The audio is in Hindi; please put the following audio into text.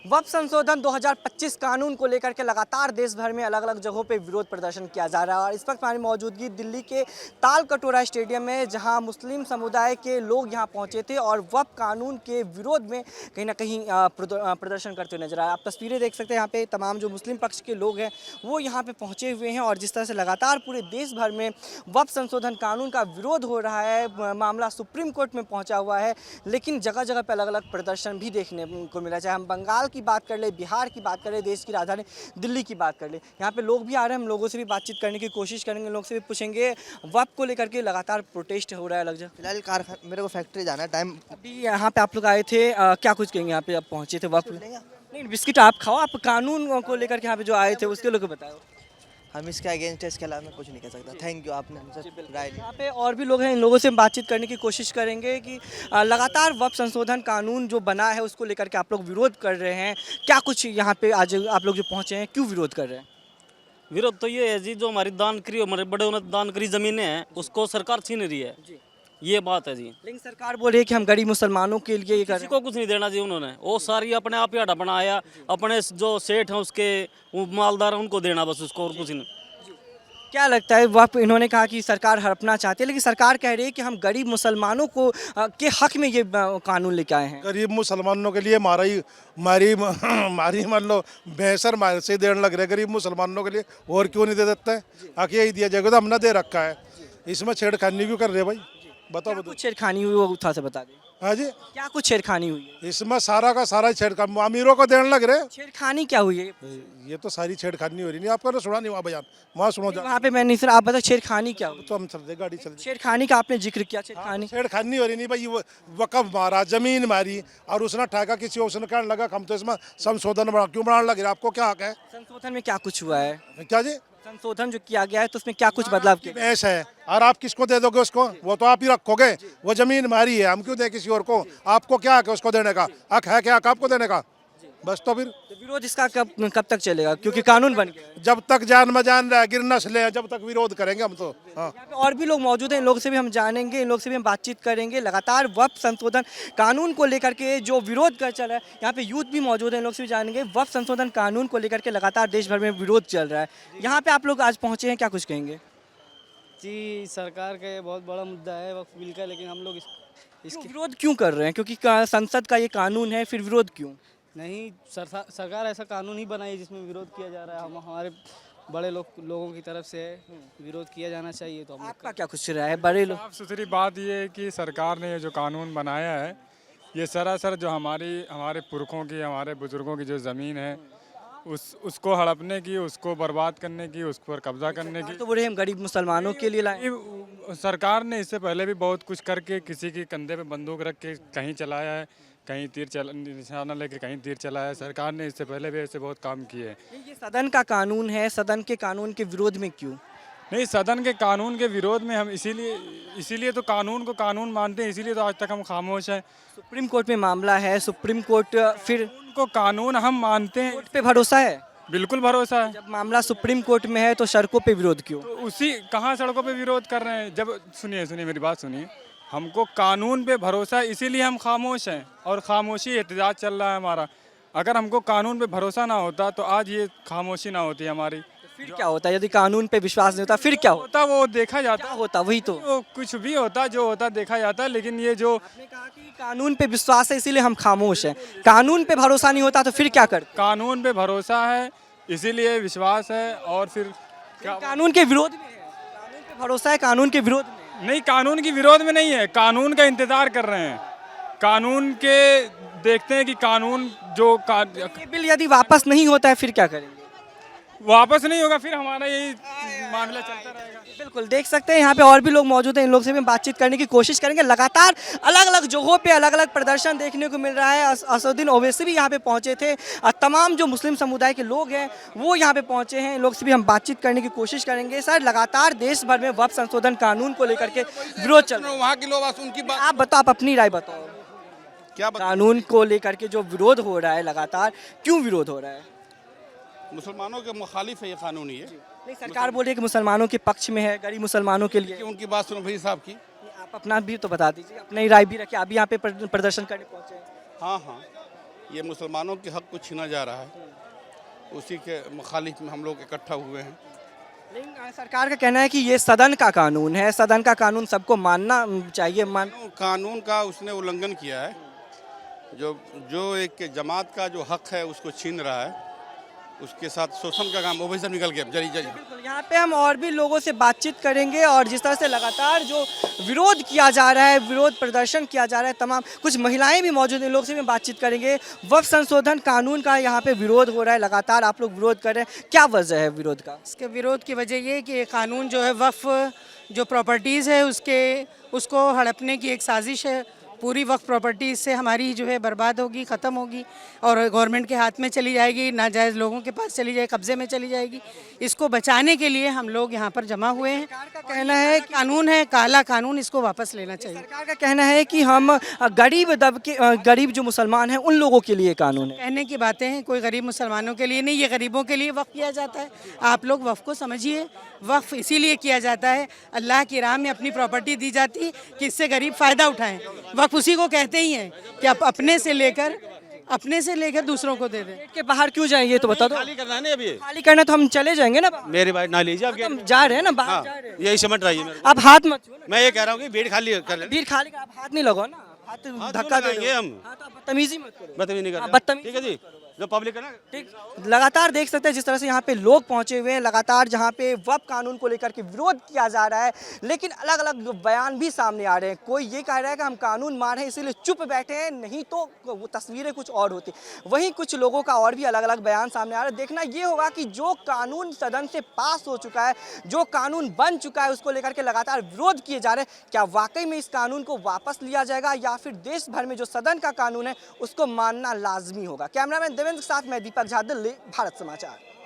वक्फ संशोधन 2025 कानून को लेकर के लगातार देश भर में अलग अलग जगहों पे विरोध प्रदर्शन किया जा रहा है और इस वक्त हमारी मौजूदगी दिल्ली के ताल कटोरा स्टेडियम में, जहां मुस्लिम समुदाय के लोग यहां पहुंचे थे और वक्फ कानून के विरोध में कहीं ना कहीं प्रदर्शन करते हुए नजर आए। आप तस्वीरें देख सकते हैं, यहाँ पे तमाम जो मुस्लिम पक्ष के लोग हैं वो यहाँ पे पहुँचे हुए हैं और जिस तरह से लगातार पूरे देश भर में वक्फ संशोधन कानून का विरोध हो रहा है, मामला सुप्रीम कोर्ट में पहुँचा हुआ है, लेकिन जगह जगह पर अलग अलग प्रदर्शन भी देखने को मिला। चाहे हम बंगाल की बात कर ले, बिहार की बात कर ले, देश की राजधानी दिल्ली की बात कर ले, यहाँ पे लोग भी आ रहे हैं। हम लोगों से भी बातचीत करने की कोशिश करेंगे, लोग से भी पूछेंगे वक्फ को लेकर के लगातार प्रोटेस्ट हो रहा है। लग जा फिलहाल मेरे को फैक्ट्री जाना है, टाइम अभी यहाँ पे आप लोग आए थे, क्या कुछ कहेंगे? यहाँ पे आप पहुँचे थे वक्फ नहीं, बिस्किट आप खाओ, आप कानून को लेकर के यहाँ पे जो आए थे उसके लोग बताओ। हम इसके अगेंस्ट है, इसके अलावा मैं कुछ नहीं कह सकता। थैंक यू, आपने हमसे राय ली। यहाँ पे और भी लोग हैं, इन लोगों से हम बातचीत करने की कोशिश करेंगे कि लगातार वक्फ संशोधन कानून जो बना है उसको लेकर के आप लोग विरोध कर रहे हैं, क्या कुछ यहाँ पे आज आप लोग जो पहुँचे हैं क्यों विरोध कर रहे हैं? विरोध तो ये है जी, जो हमारी दान करी, हमारे बड़े उन्होंने दान करी ज़मीनें हैं उसको सरकार छीन रही है जी। ये बात है जी। लेकिन सरकार बोल रही है कि हम गरीब मुसलमानों के लिए ये कर रहे किसी हैं। को कुछ नहीं देना जी, उन्होंने वो सारी अपने आप ही आटा बनाया, अपने जो सेठ हैं उसके वो मालदार हैं उनको देना बस, उसको और कुछ नहीं। क्या लगता है, वक्फ इन्होंने कहा कि सरकार हड़पना चाहती है, लेकिन सरकार कह रही है कि हम गरीब मुसलमानों को के हक में ये कानून लेके आए हैं। गरीब मुसलमानों के लिए मारी मान लो बेहसर मार से देने लग रहे गरीब मुसलमानों के लिए, और क्यों नहीं दे देते हैं? आखिर यही दिया जाएगा तो हमने दे रखा है, इसमें छेड़खानी क्यों कर रहे भाई? बताओ कुछ छेड़खानी हुई वो उठा से बता दें। हाँ जी, क्या कुछ छेड़खानी हुई है? इसमें सारा का सारा छेड़खानी अमीरों को देने लग रहे। छेड़खानी क्या हुई है? ये तो सारी छेड़खानी हो रही नहीं, आपका तो सुना नहीं वहाँ बयान, वहाँ सुनो जा। वहाँ पे मैं नहीं सर, आप बताओ छेड़खानी क्या हुई? तो हम चल दे, गाड़ी चल दे। छेड़खानी का आपने जिक्र किया, छेड़खानी छेड़खानी हो रही नहीं भाई, वक़्फ़ मारा, जमीन मारी और उसने ठेका किसी उसने कहने लगा हम तो इसमें संशोधन क्यों बनाने लग रहे? आपको क्या हक है? संशोधन में क्या कुछ हुआ है? क्या जी? संशोधन जो किया गया है तो उसमें क्या कुछ बदलाव किया? भैंस है और आप किसको दे दोगे उसको? वो तो आप ही रखोगे, वो जमीन हमारी है, हम क्यों दे किसी और को? आपको क्या हक है उसको देने का? हक है क्या हक आपको देने का? बस तो फिर विरोध इसका कब तक चलेगा, क्योंकि कानून बन गया? जब तक जान में जान रहा है, गिर नस्ल है, जब तक विरोध करेंगे हम तो। हाँ, यहाँ पे और भी लोग मौजूद हैं, इन लोगों से भी हम जानेंगे, इन लोग से भी हम बातचीत करेंगे। लगातार वक्फ संशोधन कानून को लेकर के जो विरोध कर चल रहा है, यहाँ पे यूथ भी मौजूद है, इन लोग से भी जानेंगे। वक्फ संशोधन कानून को लेकर के लगातार देश भर में विरोध चल रहा है, यहाँ पे आप लोग आज पहुँचे हैं, क्या कुछ कहेंगे? जी, सरकार का ये बहुत बड़ा मुद्दा है वक्फ बिल का, लेकिन हम लोग इसके विरोध क्यों कर रहे हैं? क्योंकि संसद का ये कानून है, फिर विरोध क्यों? नहीं, सरकार ऐसा कानून ही बनाई जिसमें विरोध किया जा रहा है। हम हमारे बड़े लोगों की तरफ से विरोध किया जाना चाहिए। तो हम आपका क्या कुछ रहा है? बड़े लोग साफ सुथरी बात ये है कि सरकार ने ये जो कानून बनाया है, ये सरासर जो हमारे पुरखों की, हमारे बुजुर्गों की जो ज़मीन है उसको हड़पने की, उसको बर्बाद करने की, उस पर कब्जा करने की। तो बोले हम गरीब मुसलमानों के लिए लाए। सरकार ने इससे पहले भी बहुत कुछ करके किसी के कंधे पे बंदूक रख के कहीं चलाया है, कहीं निशाना लेके कहीं तीर चलाया है। सरकार ने इससे पहले भी ऐसे बहुत काम किए हैं। ये सदन का कानून है, सदन के कानून के विरोध में क्यों? नहीं, सदन के कानून के विरोध में हम इसीलिए तो कानून को कानून मानते हैं, इसीलिए तो आज तक हम खामोश हैं। सुप्रीम कोर्ट में मामला है, सुप्रीम कोर्ट फिर उनको कानून हम मानते हैं, कोर्ट पे भरोसा है। बिल्कुल भरोसा है। जब मामला सुप्रीम कोर्ट में है तो सड़कों पे विरोध क्यों? तो उसी कहाँ सड़कों पे विरोध कर रहे हैं? जब सुनिए मेरी बात सुनिए, हमको कानून पे भरोसा है, इसीलिए हम खामोश हैं और खामोशी एहतजाज चल रहा है हमारा। अगर हमको कानून पे भरोसा ना होता तो आज ये खामोशी ना होती हमारी। फिर क्या होता? यदि कानून पे विश्वास नहीं होता फिर क्या होता वो देखा जाता, क्या होता? वही तो वो कुछ भी होता, जो होता देखा जाता। लेकिन ये जो आपने कहा कि कानून पे विश्वास है इसीलिए हम खामोश हैं, कानून पे भरोसा नहीं होता तो फिर क्या करते? कानून पे भरोसा है इसीलिए विश्वास है, और फिर कानून के विरोध में है। कानून पे भरोसा है, कानून के विरोध में नहीं, कानून की विरोध में नहीं है, कानून का इंतजार कर रहे हैं। कानून के देखते हैं कि कानून जो ये बिल यदि वापस नहीं होता है फिर क्या करेंगे? वापस नहीं होगा, फिर हमारा यही मामला चलता रहेगा। बिल्कुल देख सकते हैं यहाँ पे और भी लोग मौजूद हैं, इन लोग से भी बातचीत करने की कोशिश करेंगे। लगातार अलग अलग जगहों पे अलग अलग प्रदर्शन देखने को मिल रहा है। असदुद्दीन ओवैसी भी यहाँ पे पहुँचे थे, तमाम जो मुस्लिम समुदाय के लोग हैं वो यहाँ पे पहुँचे हैं, इन लोग से भी हम बातचीत करने की कोशिश करेंगे। सर, लगातार देश भर में वक्फ संशोधन कानून को लेकर के विरोध चल रहा है, वहाँ के लोग उनकी बात आप बताओ, आप अपनी राय बताओ। क्या कानून को लेकर के जो विरोध हो रहा है लगातार, क्यों विरोध हो रहा है? मुसलमानों के मुखालिफ है ये कानून, ये नहीं, सरकार बोल रही है कि मुसलमानों के पक्ष में है, गरीब मुसलमानों के लिए। कि उनकी बात सुनो भाई साहब की। आप अपना भी तो बता दीजिए, अपनी राय भी रखिए। अभी यहाँ पे प्रदर्शन करने पहुँचे हैं। हाँ हाँ, ये मुसलमानों के हक को छीना जा रहा है, उसी के मुखालिफ में हम लोग इकट्ठा हुए हैं। लेकिन सरकार का कहना है कि ये सदन का कानून है, सदन का कानून सबको मानना चाहिए। कानून का उसने उल्लंघन किया है, जो एक जमात का जो हक है उसको छीन रहा है, उसके साथ शोषण का काम वो भी सब निकल गया। जरी बिल्कुल, यहाँ पे हम और भी लोगों से बातचीत करेंगे और जिस तरह से लगातार जो विरोध किया जा रहा है, विरोध प्रदर्शन किया जा रहा है, तमाम कुछ महिलाएं भी मौजूद हैं, लोग से भी बातचीत करेंगे। वक्फ संशोधन कानून का यहाँ पे विरोध हो रहा है, लगातार आप लोग विरोध कर रहे हैं, क्या वजह है विरोध का? इसके विरोध की वजह ये है कि ये कानून जो है वक्फ जो प्रॉपर्टीज़ है उसको हड़पने की एक साजिश है। पूरी वक्फ प्रॉपर्टी इससे हमारी जो है बर्बाद होगी, ख़त्म होगी और गवर्नमेंट के हाथ में चली जाएगी, नाजायज़ लोगों के पास चली जाएगी, कब्जे में चली जाएगी। इसको बचाने के लिए हम लोग यहाँ पर जमा हुए हैं। सरकार का कहना है कि कानून है काला कानून, इसको वापस लेना चाहिए। सरकार का कहना है कि हम गरीब जो मुसलमान हैं उन लोगों के लिए कानून है। कहने की बातें हैं, कोई गरीब मुसलमानों के लिए नहीं, ये गरीबों के लिए वक्फ किया जाता है। आप लोग वक्फ को समझिए, वक्फ इसीलिए किया जाता है, अल्लाह की राह में अपनी प्रॉपर्टी दी जाती है कि इससे गरीब फ़ायदा उठाएं। वक्फ उसी को कहते ही हैं कि आप अपने से लेकर दूसरों को दे दें। गेट के बाहर क्यों जाएंगे ये तो बता दो। खाली करना है ना अभी। खाली करना तो हम चले जाएंगे ना, मेरी बात ना लीजिए, आप हम जा रहे हैं ना, बाहर हाँ, जा रहे हैं। यही समझ रही है मेरे आप हाथ मत छुओ ना। मैं ये कह रहा हूँ कि भीड़ खाली कर लेना। भीड़ खाली का आप हाथ नहीं लगाओ ना, हाथ धक्का दे लगाएंगे दो। हम। हाँ, तो आप बदतमीजी मत करो। बदतमीजी नहीं कर हाँ, रहे। बदतमीजी ठीक है जी, जो पब्लिक है ना, ठीक, लगातार देख सकते हैं जिस तरह से यहाँ पे लोग पहुंचे हुए हैं, लगातार जहाँ पे वक्फ कानून को लेकर के विरोध किया जा रहा है, लेकिन अलग अलग बयान भी सामने आ रहे हैं। कोई ये कह रहा है कि हम कानून मान रहे हैं इसीलिए चुप बैठे हैं, नहीं तो वो तस्वीरें कुछ और होती। वहीं कुछ लोगों का और भी अलग अलग बयान सामने आ रहा है। देखना ये होगा कि जो कानून सदन से पास हो चुका है, जो कानून बन चुका है, उसको लेकर के लगातार विरोध किए जा रहे हैं, क्या वाकई में इस कानून को वापस लिया जाएगा या फिर देश भर में जो सदन का कानून है उसको मानना लाजमी होगा। कैमरामैन देवेंद्र के साथ मैं दीपक झा, दिल्ली, भारत समाचार।